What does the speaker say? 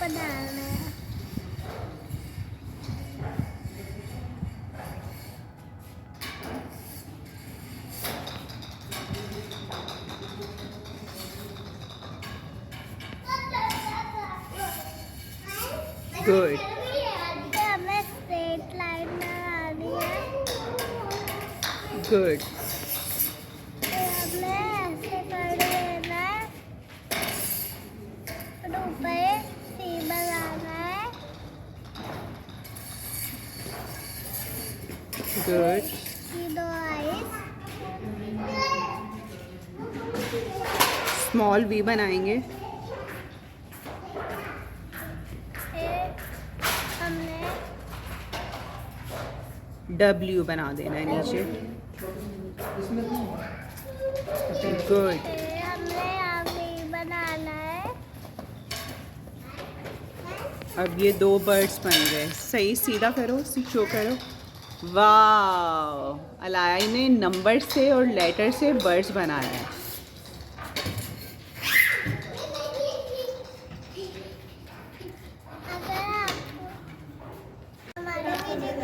बनाना है। गुड हमें straight line बनानी है। गुड। हमें ऐसे कर देना है और ऊपर सी बनाना है। गुड। ये दो आइस। स्मॉल वी बनाएंगे। हमने डब्ल्यू बना देना है नीचे। गुड। हमने यहाँ पे बनाना है। अब ये 2 बर्ड्स बन गए। सही सीधा करो, शो करो। वाह, अलाया ने नंबर से और लेटर से बर्ड्स बनाया है। अगर आपको हमारी वीडियो